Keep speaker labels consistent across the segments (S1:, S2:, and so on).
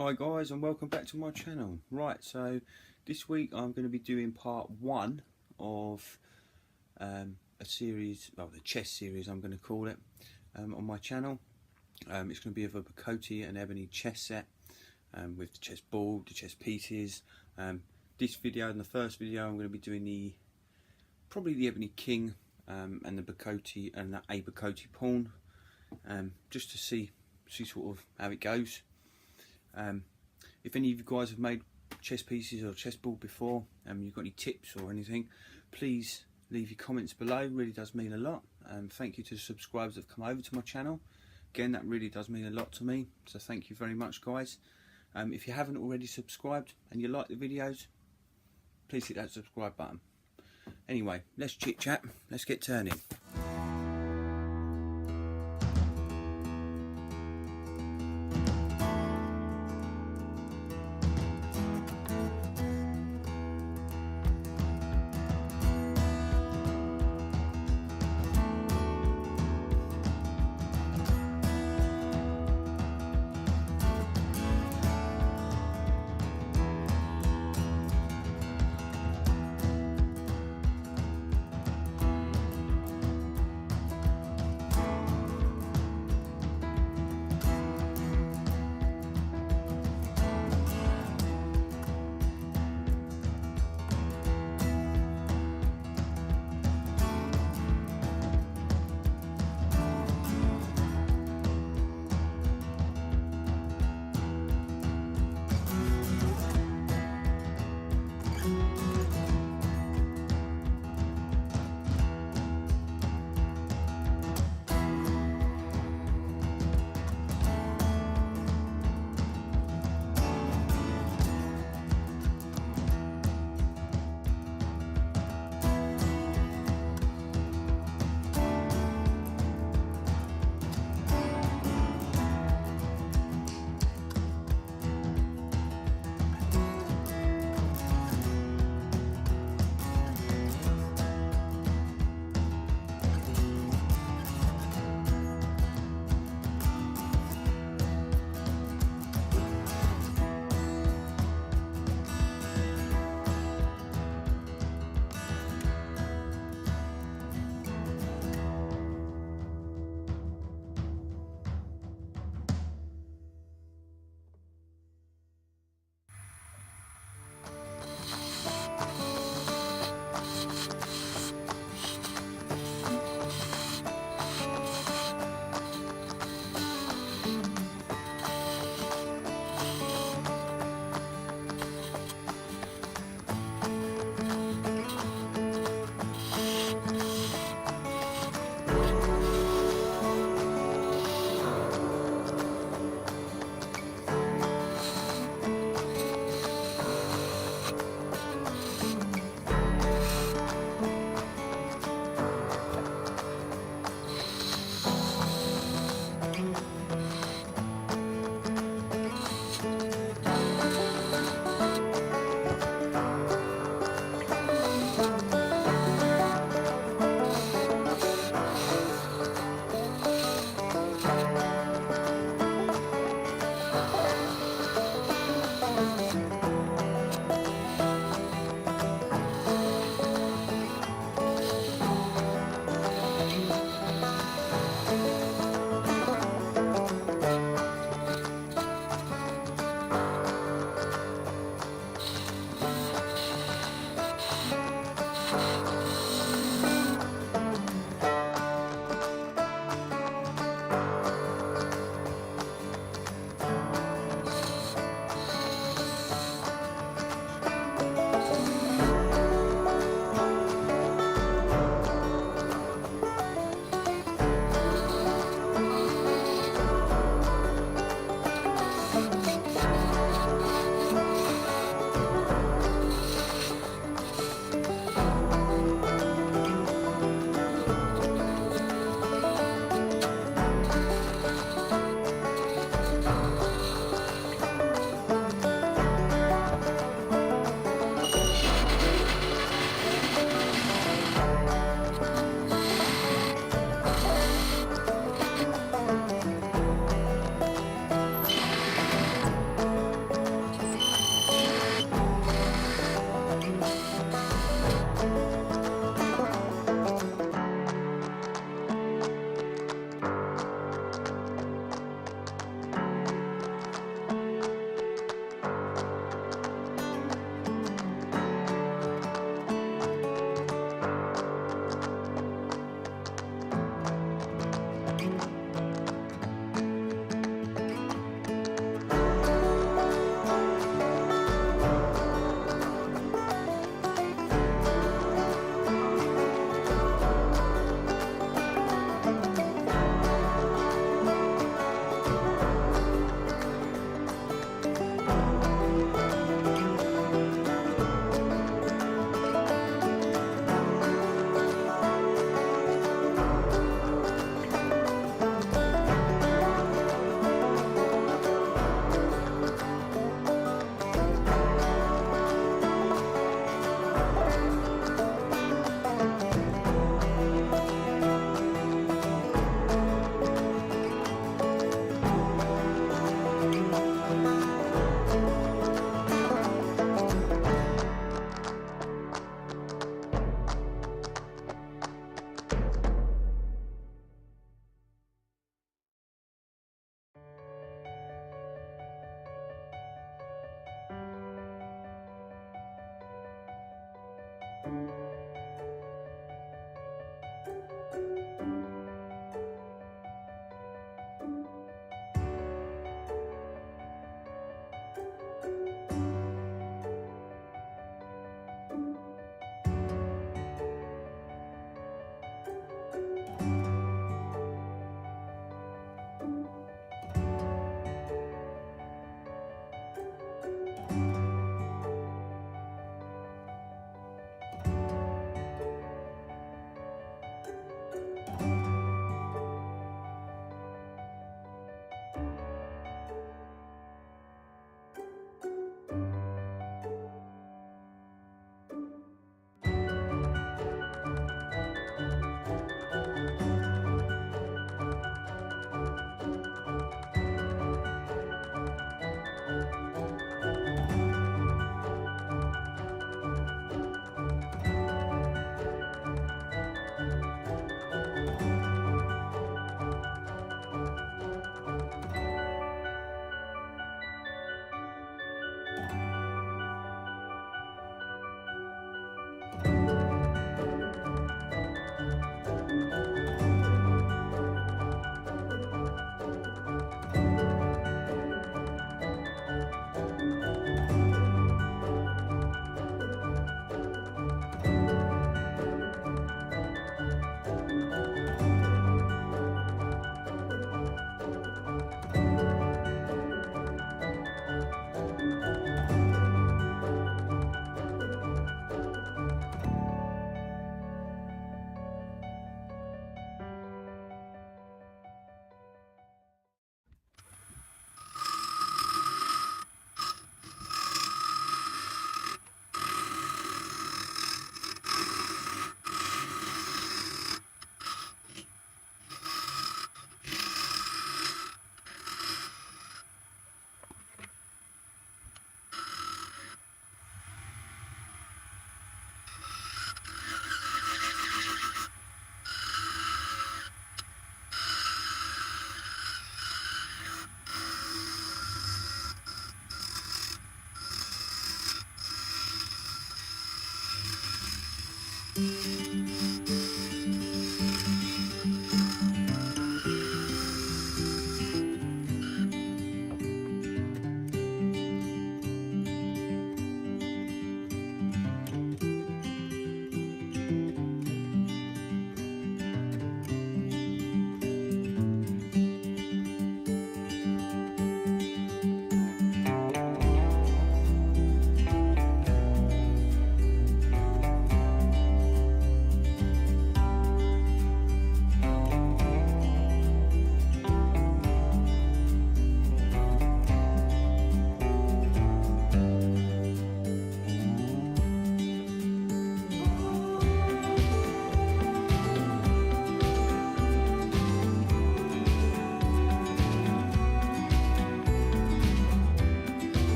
S1: Hi guys, and welcome back to my channel. Right, so this week I'm going to be doing part 1 of a series, well, the chess series I'm going to call it, on my channel. It's going to be of a Bocote and Ebony chess set, with the chess board, the chess pieces. This video and the first video I'm going to be doing probably the Ebony king, and the Bocote and a Bocote pawn, just to see sort of how it goes. If any of you guys have made chess pieces or chessboard before, you've got any tips or anything, please leave your comments below. It really does mean a lot. Thank you to the subscribers that have come over to my channel. Again, that really does mean a lot to me, so thank you very much, guys. If you haven't already subscribed and you like the videos, please hit that subscribe button. Anyway, let's chit chat, let's get turning.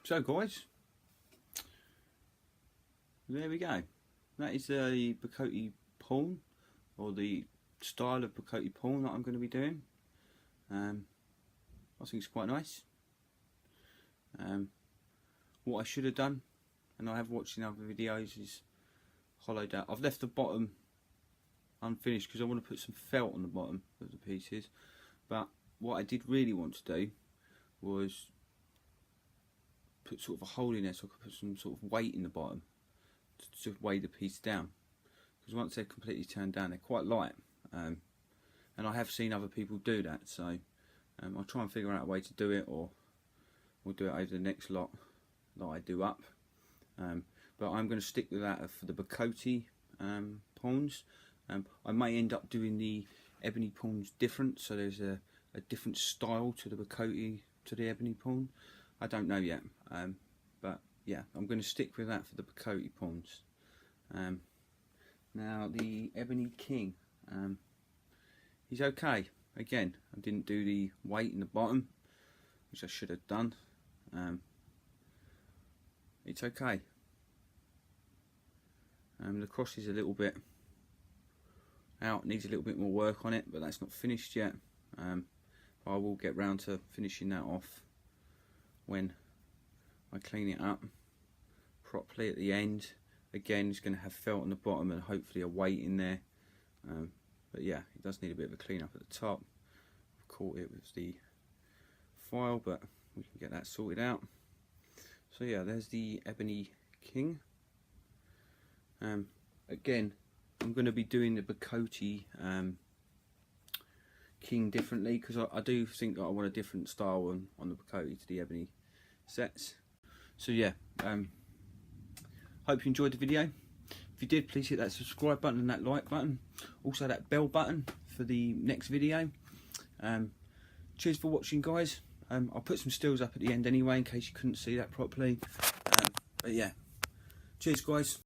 S1: So guys, there we go. That is the Bocote pawn, or the style of Bocote pawn that I'm going to be doing. I think it's quite nice. What I should have done, and I have watched in other videos, is hollowed out. I've left the bottom unfinished because I want to put some felt on the bottom of the pieces. But what I did really want to do was put sort of a hole in there so I could put some sort of weight in the bottom to weigh the piece down, because once they're completely turned down, they're quite light, and I have seen other people do that. So I'll try and figure out a way to do it, or we'll do it over the next lot that I do up. But I'm going to stick with that for the Bocote pawns. I may end up doing the ebony pawns different, so there's a different style to the Bocote to the ebony pawn. I don't know yet, but yeah, I'm going to stick with that for the Bocote pawns. Now the ebony king, he's okay. Again, I didn't do the weight in the bottom, which I should have done. It's okay. The cross is a little bit out, needs a little bit more work on it, but that's not finished yet. I will get round to finishing that off when I clean it up properly at the end. Again, it's going to have felt on the bottom and hopefully a weight in there. But yeah, it does need a bit of a clean up at the top. I've caught it with the file, but we can get that sorted out. So yeah, there's the ebony king. Again, I'm going to be doing the Bocote king differently, because I do think that I want a different style on the Bocote to the ebony sets. So yeah, hope you enjoyed the video. If you did, please hit that subscribe button and that like button, also that bell button for the next video. Cheers for watching, guys. I'll put some stills up at the end anyway in case you couldn't see that properly. But yeah, cheers guys.